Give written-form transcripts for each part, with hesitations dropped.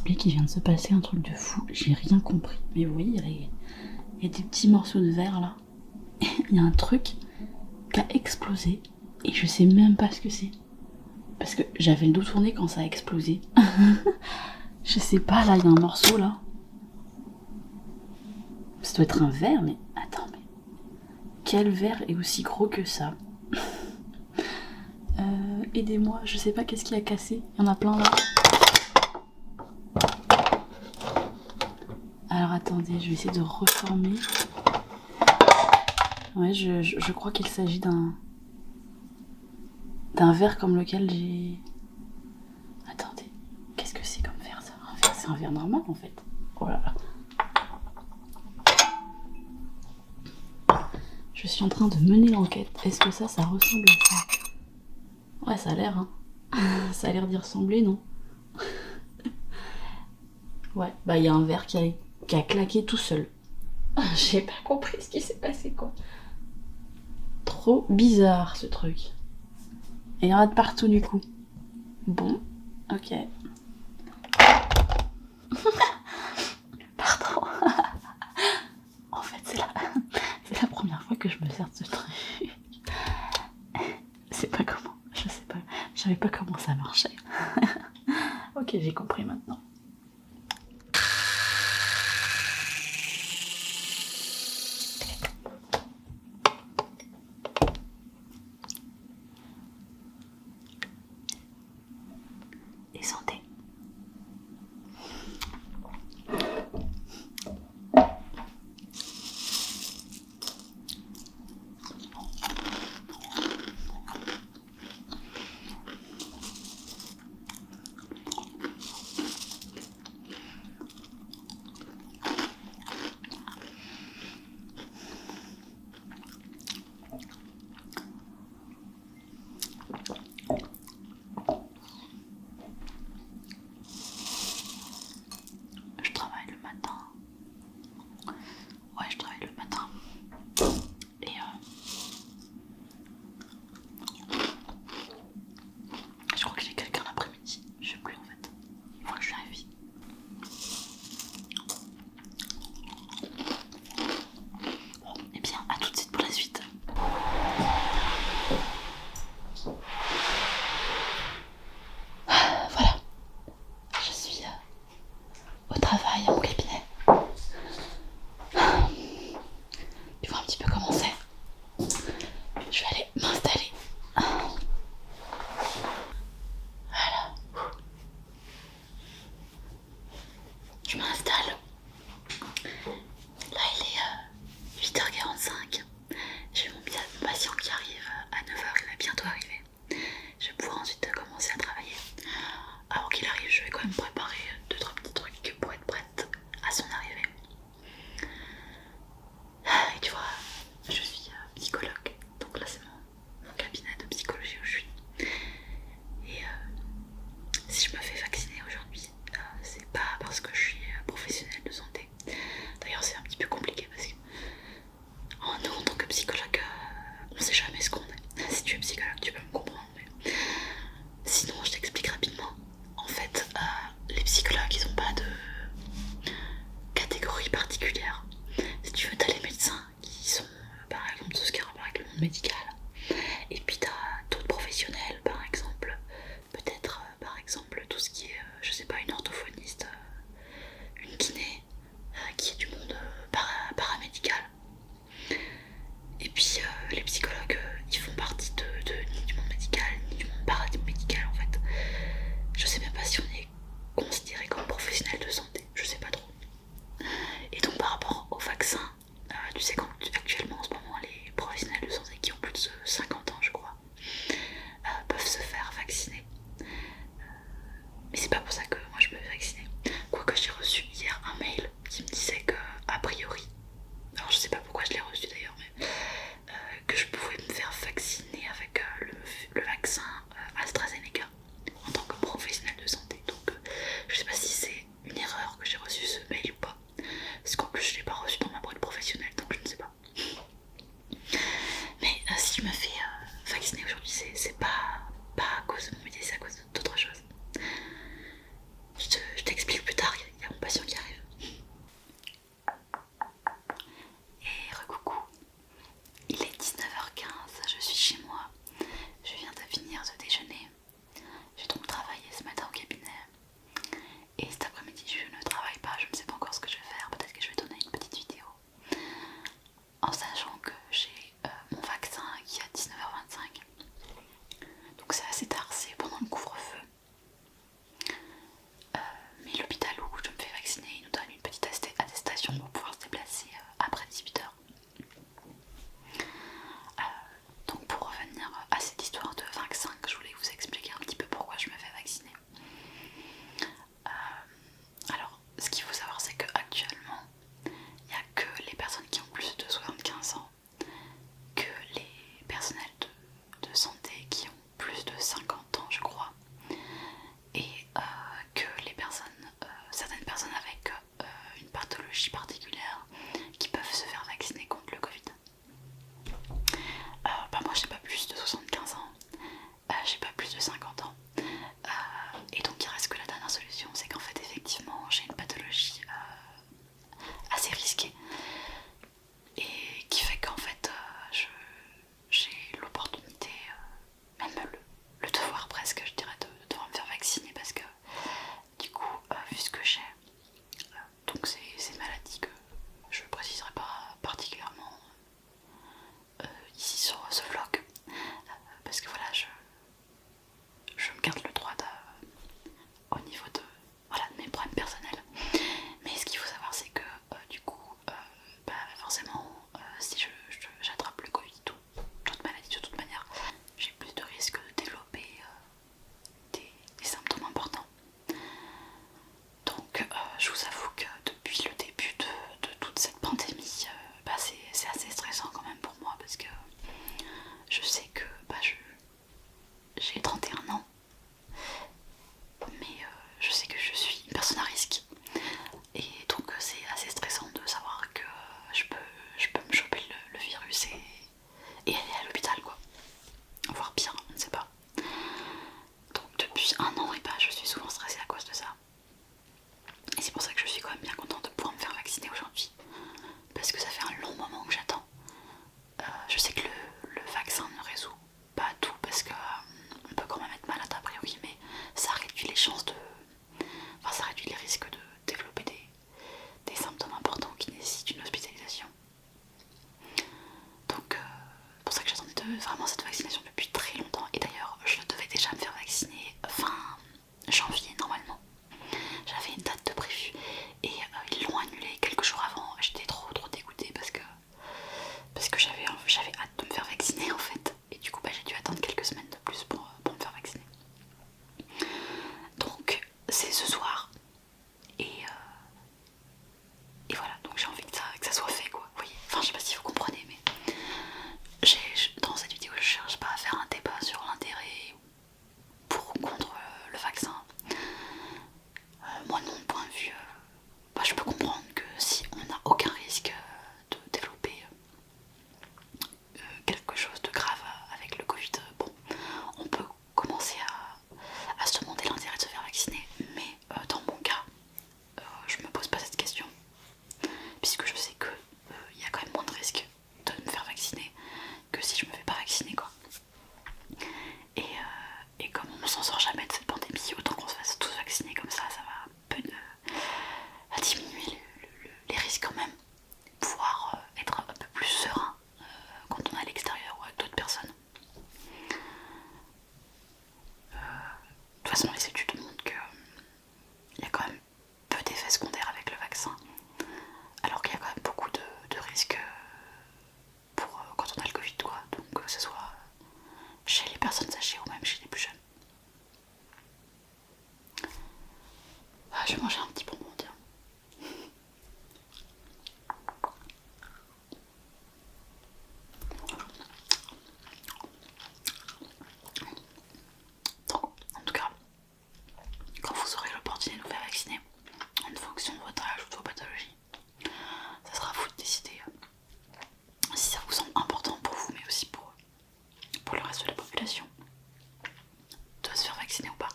explique, il vient de se passer un truc de fou. J'ai rien compris. Mais vous voyez, il y a des petits morceaux de verre là. Il y a un truc qui a explosé. Et je sais même pas ce que c'est. Parce que j'avais le dos tourné quand ça a explosé. Je sais pas, là, il y a un morceau là. Ça doit être un verre, mais attends, mais quel verre est aussi gros que ça? Aidez-moi, je sais pas qu'est-ce qui a cassé. Il y en a plein là. Alors attendez, je vais essayer de reformer. Ouais, je crois qu'il s'agit d'un verre comme lequel j'ai... Attendez, qu'est-ce que c'est comme verre ça? Un verre, c'est un verre normal en fait. Oh là là. Je suis en train de mener l'enquête. Est-ce que ça ressemble à ça? Ouais, ça a l'air, hein. Ça a l'air d'y ressembler, non? Ouais, bah il y a un verre qui a claqué tout seul. J'ai pas compris ce qui s'est passé, quoi. Trop bizarre, ce truc. Et il y en a de partout, du coup. Bon, ok. Pardon. En fait, c'est la première fois que je me sers de ce truc. C'est pas comment, je sais pas. Je savais pas comment ça marchait. Ok, j'ai compris maintenant. Et santé. c'est assez tard, c'est pendant le couvre-feu. Mais l'hôpital où je me fais vacciner, il nous donne une petite attestation pour pouvoir se déplacer après 18h. Donc pour revenir à cette histoire de vaccin, que je voulais vous expliquer un petit peu pourquoi je me fais vacciner. Alors, ce qu'il faut savoir, c'est qu'actuellement, il n'y a que les personnes qui ont plus de 75 ans, que les personnels de santé qui ont plus de 50 ans, je crois, et que les personnes, certaines personnes avec une pathologie particulière qui peuvent se faire vacciner contre le Covid. Moi j'ai pas plus de 75 ans, j'ai pas plus de 50 ans, et donc il reste que la dernière solution, c'est qu'en fait effectivement j'ai une pathologie assez risquée et qui fait qu'en fait j'ai l'opportunité, même le devoir presque je dirais, de devoir me faire vacciner parce que du coup vu ce que j'ai, donc c'est une maladie que je ne préciserai pas particulièrement ici sur ce vlog, parce que voilà, je me garde le droit au niveau de, voilà, de mes problèmes personnels. Mais ce qu'il faut savoir, c'est que du coup, forcément, si j'attrape le Covid ou toute maladie de toute manière, j'ai plus de risques de développer des symptômes importants. Donc je vous avoue que depuis le début de toute cette pandémie, c'est assez stressant quand même pour moi, parce que je sais que j'ai 31 ans, mais je sais que je suis une personne à risque, et donc c'est assez stressant de savoir que je peux me choper le virus et aller à l'hôpital, quoi, voire pire, on ne sait pas. Donc depuis un an, je suis souvent stressée à cause de ça, et c'est pour ça que je suis quand même bien contente de pouvoir me faire vacciner aujourd'hui, parce que ça fait un long moment que j'attends. Je sais que le vaccin ne résout pas tout, parce que on peut quand même être malade a priori, mais ça réduit les chances ça réduit les risques de développer des symptômes importants qui nécessitent une hospitalisation. Donc c'est pour ça que j'attendais vraiment cette vaccination depuis très longtemps, et d'ailleurs je devais déjà me faire vacciner fin janvier normalement. J'avais une date de prévue et ils l'ont annulée quelques jours avant. J'étais trop dégoûtée parce que j'avais hâte de me faire vacciner en fait, et du coup j'ai dû attendre quelques semaines de plus pour me faire vacciner. Donc c'est ce soir, et voilà, donc j'ai envie que ça soit fait, quoi, vous voyez. Enfin je sais pas si vous comprenez, mais dans cette vidéo je cherche pas à faire un débat sur l'intérêt pour ou contre le vaccin. Moi de mon point de vue, je peux comprendre que si on n'a aucun risque de développer quelque chose de grave avec le Covid, bon, on peut commencer à se demander l'intérêt de se faire vacciner. Mais dans mon cas, je me pose pas cette question, puisque je sais que il y a quand même moins de risques de me faire vacciner que si je me fais pas vacciner, quoi. Et comme on s'en sort jamais de cette pandémie, autant qu'on se fasse tous vacciner, comme ça va à diminuer les risques quand même, pouvoir être un peu plus serein quand on est à l'extérieur ou avec d'autres personnes. De toute façon les études montrent qu'il y a quand même peu d'effets secondaires avec le vaccin, alors qu'il y a quand même beaucoup de risques pour quand on a le Covid, quoi. Donc que ce soit chez les personnes âgées ou même chez les plus jeunes. Je vais manger un petit bonbon, tiens. Donc, en tout cas, quand vous aurez l'opportunité de vous faire vacciner, en fonction de votre âge ou de vos pathologies, ça sera à vous de décider si ça vous semble important pour vous, mais aussi pour le reste de la population, de se faire vacciner ou pas.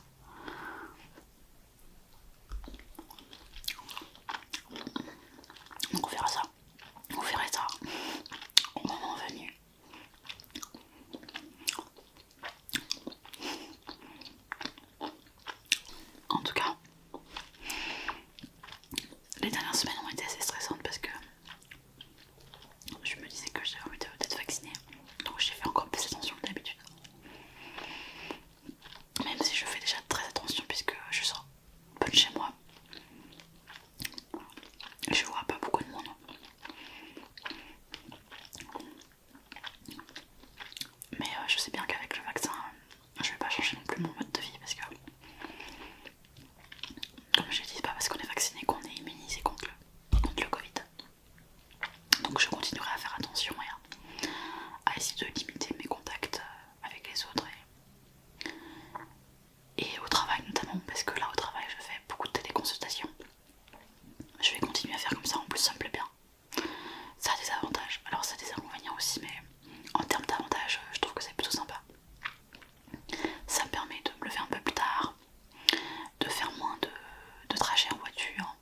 et au travail notamment, parce que là au travail je fais beaucoup de téléconsultations. Je vais continuer à faire comme ça, en plus ça me plaît bien. Ça a des avantages, alors ça a des inconvénients aussi, mais en termes d'avantages je trouve que c'est plutôt sympa. Ça me permet de me lever un peu plus tard, de faire moins de trajets en voiture.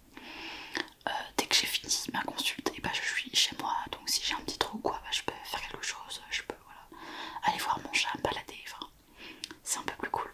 Dès que j'ai fini ma consulte, et bah je suis chez moi, donc si j'ai un petit trou quoi, bah, je peux faire quelque chose, je peux voilà, aller voir mon chat, me balader, enfin, c'est un peu plus cool.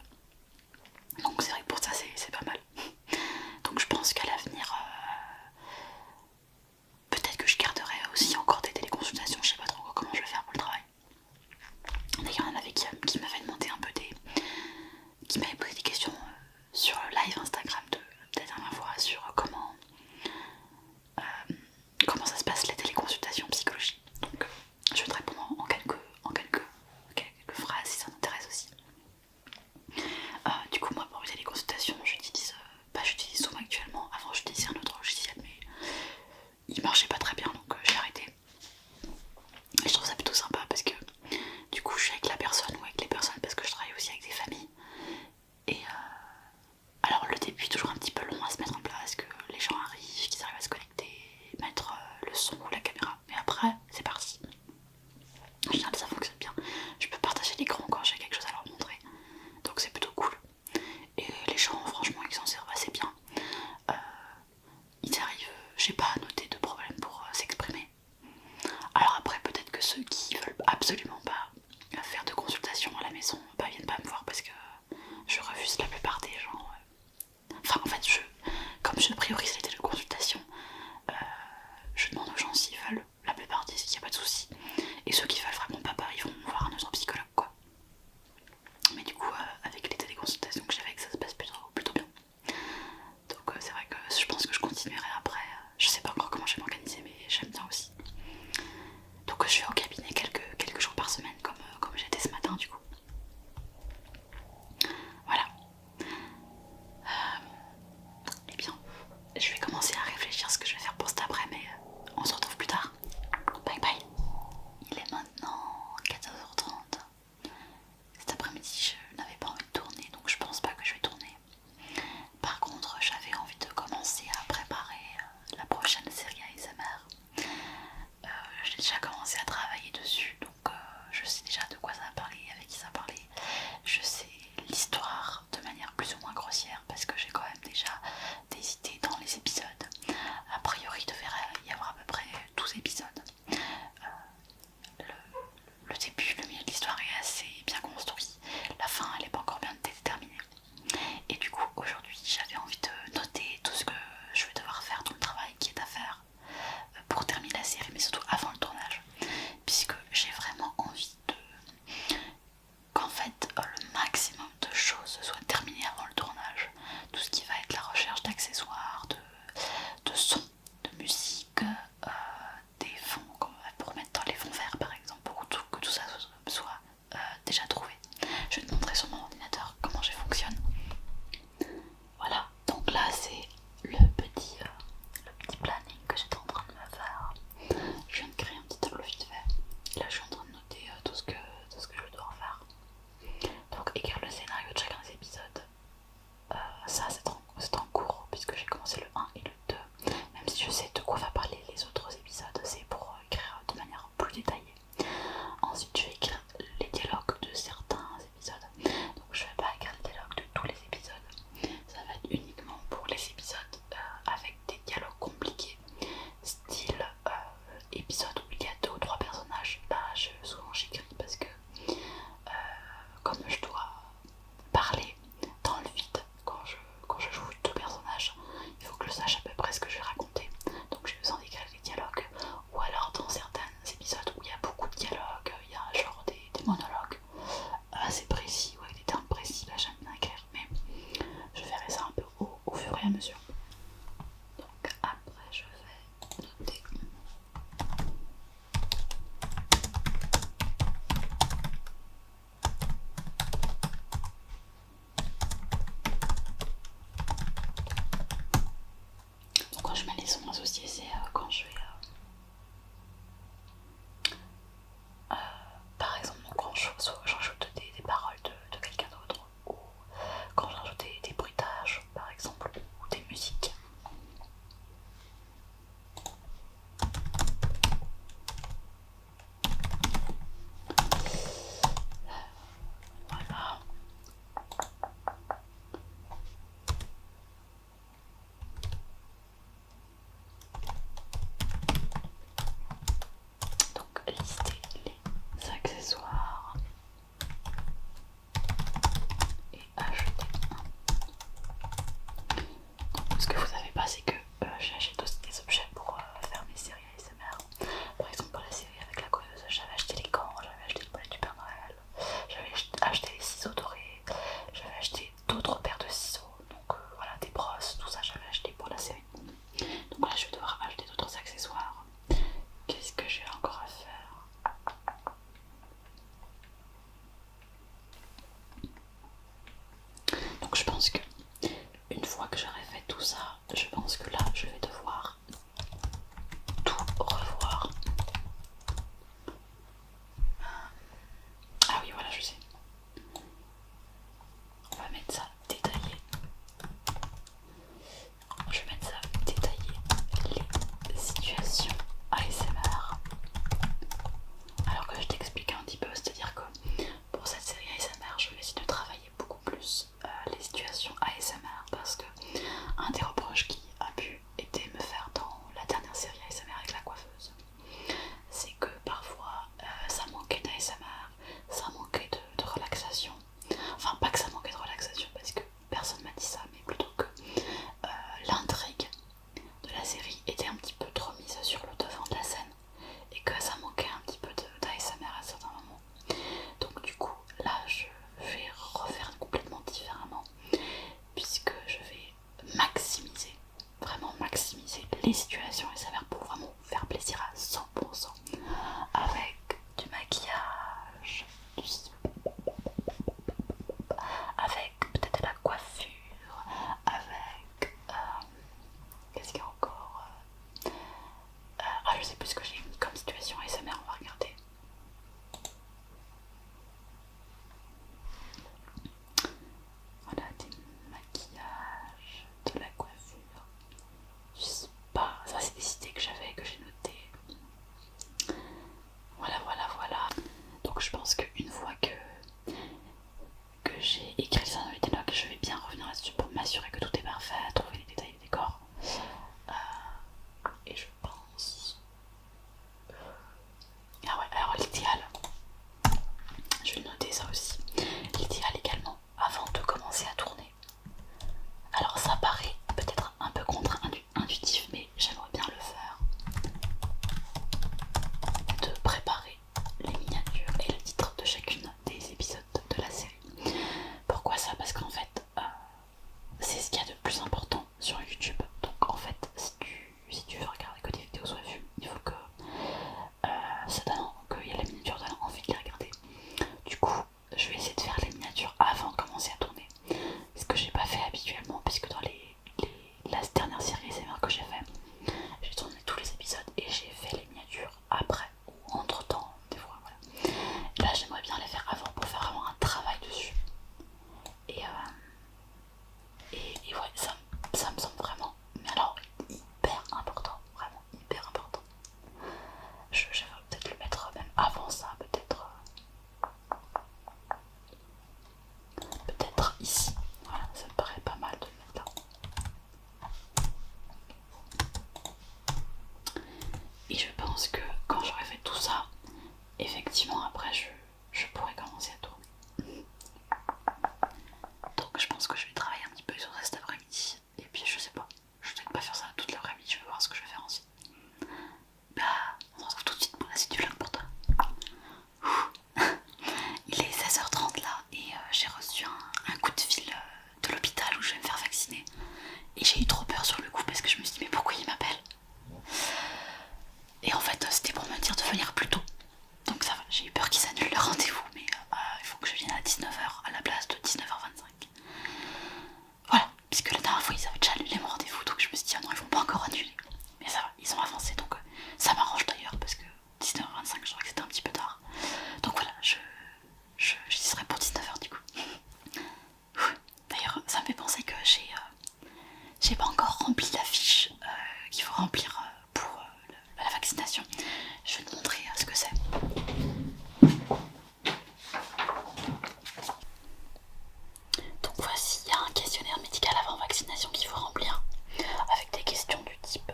les situations SMR pour vraiment vous faire plaisir à 100%, avec du maquillage, avec peut-être de la coiffure, avec qu'est-ce qu'il y a encore, je sais plus ce que j'ai mis comme situation ASMR, on va regarder. Voilà, des maquillages, de la coiffure, du spa, ça c'est des idées que j'avais, que j'ai notées. Voilà. Donc je pense qu'une fois que j'ai écrit ça dans les dialogues, je vais bien revenir là-dessus pour m'assurer que tout est parfait, trouver les détails des décors. Et je pense... Ah ouais, alors l'idéal, je vais noter ça aussi, l'idéal également, avant de commencer à tourner. Alors ça paraît peut-être un peu contre-intuitif, mais j'aimerais bien le faire. De préparer les miniatures et le titre de chacune des épisodes de la série. Pourquoi ça? Parce qu'en fait, c'est ce qu'il y a de plus important sur YouTube. Donc en fait, si tu veux regarder que des vidéos soient vues, il faut que qu'il y ait la miniature donne envie de les regarder. Du coup, je vais essayer de faire les miniatures avant de commencer à tourner. Ce que j'ai pas fait habituellement, puisque dans la dernière série SMR que j'ai fait, j'ai tourné tous les épisodes et j'ai fait les miniatures après ou entre temps, des fois. Voilà. Là, j'aimerais bien les faire avant pour faire vraiment un travail dessus. Et ouais, ça me semble vraiment, mais alors hyper important, vraiment hyper important. Je vais peut-être le mettre même avant ça, peut-être ici. Voilà, ça me paraît pas mal de le mettre là. Et je pense que quand j'aurai fait tout ça, effectivement après je pourrai commencer à tourner. Donc je pense que je vais travailler un petit peu sur ça cet après-midi. Et puis je sais pas, je vais peut-être pas faire ça toute l'après-midi, je vais voir ce que je vais faire ensuite. Bah, on se retrouve tout de suite pour la suite du vlog pour toi. Il est 16h30 là et j'ai reçu un coup de fil de l'hôpital où je vais me faire vacciner. Et j'ai eu trop peur sur le coup parce que je me suis dit mais pourquoi il m'appelle? Et en fait c'était pour me dire de venir plus tôt. Donc ça va, j'ai eu peur qu'ils annulent le rendez-vous, mais il faut que je vienne à 19h à la place de 19h25. Voilà, puisque la dernière fois ils avaient déjà annulé mon rendez-vous, donc je me suis dit ah non, ils vont pas encore annuler. Mais ça va, ils ont avancé, donc ça m'arrange d'ailleurs parce que 19h25 je crois que c'était un petit peu tard. Donc voilà, j'y serai pour 19h du coup. D'ailleurs ça me fait penser que j'ai pas encore rempli la fiche qu'il faut remplir pour la vaccination. Je vais te montrer ce que c'est. Donc voici, il y a un questionnaire médical avant vaccination qu'il faut remplir avec des questions du type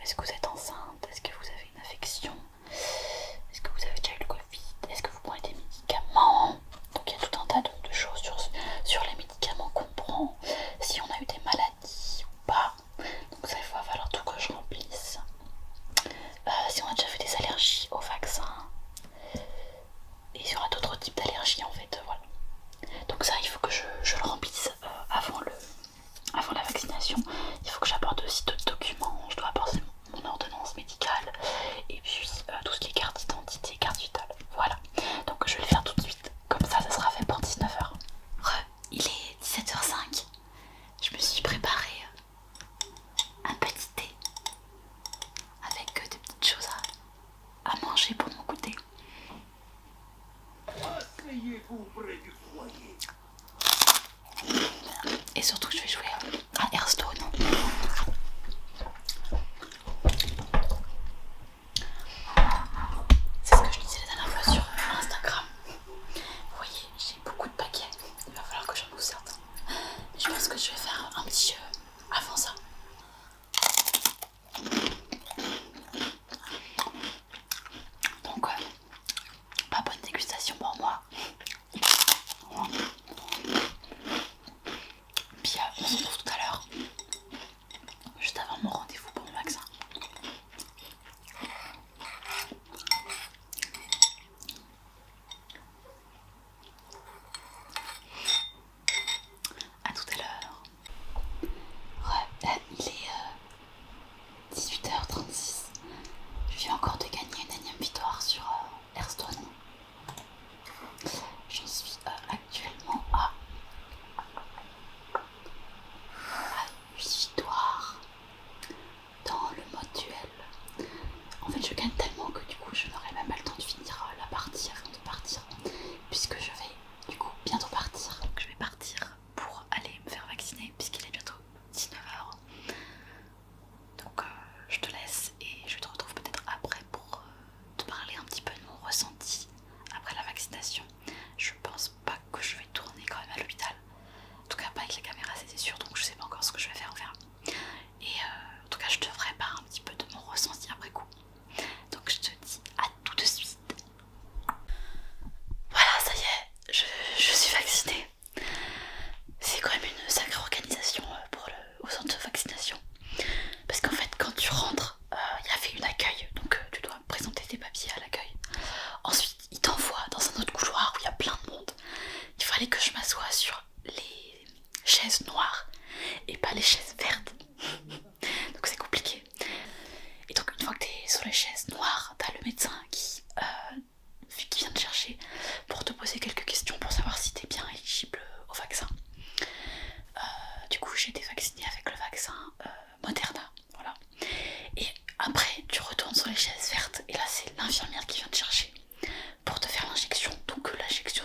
est-ce que vous êtes enceinte? Est-ce que vous avez une affection? Est-ce que vous avez déjà eu le Covid? Est-ce que vous prenez des médicaments? Donc il y a tout un tas de choses sur les médicaments qu'on prend, si on a eu des maladies ou pas. Donc ça il va falloir tout que je remplisse. Si on a déjà fait des allergies au vaccin. Et il y aura d'autres types d'allergies en fait, voilà. Donc ça il faut que je le remplisse avant la vaccination. Il faut que j'apporte aussi d'autres documents. Je dois apporter mon ordonnance médicale et puis tout ce qui est carte d'identité, carte vitale. Voilà, donc je vais le faire tout de suite. Comme ça sera fait pour 19h. Il est 17h05. Je me suis préparé un petit thé avec des petites choses à manger pour mon goûter. Et surtout je vais jouer à Hearthstone. C'est ce que je disais la dernière fois sur Instagram. Vous voyez, j'ai beaucoup de paquets. Il va falloir que j'en ouvre certains. Mais je pense que je vais faire un petit jeu avant ça. Donc pas bonne dégustation pour moi. Puis on se retrouve tout à l'heure. chaises noires et pas les chaises vertes. Donc c'est compliqué. Et donc une fois que t'es sur les chaises noires, t'as le médecin qui vient te chercher pour te poser quelques questions pour savoir si t'es bien éligible au vaccin. Du coup j'ai été vaccinée avec le vaccin Moderna, voilà. Et après tu retournes sur les chaises vertes et là c'est l'infirmière qui vient te chercher pour te faire l'injection. Donc l'injection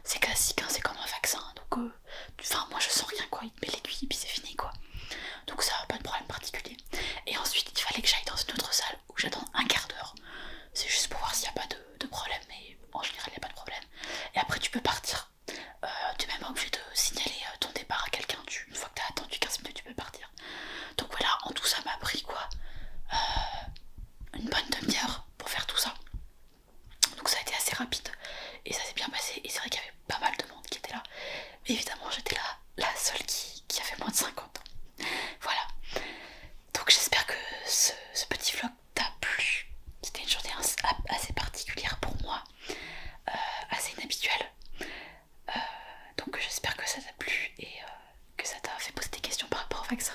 c'est classique, hein, c'est comme un vaccin. Donc moi je sens rien quoi, il te met l'aiguille et puis c'est fini quoi. Donc ça pas de problème particulier. Et ensuite il fallait que j'aille dans une autre salle où j'attends un quart d'heure. C'est juste pour voir s'il n'y a pas de problème, mais en général il n'y a pas de problème. Et après tu peux partir. Tu n'es même pas obligé de signaler ton départ à quelqu'un. Une fois que tu as attendu 15 minutes tu peux partir. Donc voilà, en tout ça m'a pris quoi, une bonne demi-heure pour faire tout ça. Donc ça a été assez rapide et ça s'est bien passé. Et c'est vrai qu'il y avait pas mal de monde qui était là. Mais évidemment j'étais là, la seule qui avait moins de 50 ans. Voilà. Donc j'espère que ce petit vlog t'a plu. C'était une journée assez particulière pour moi, assez inhabituelle. Donc j'espère que ça t'a plu et que ça t'a fait poser des questions par rapport au vaccin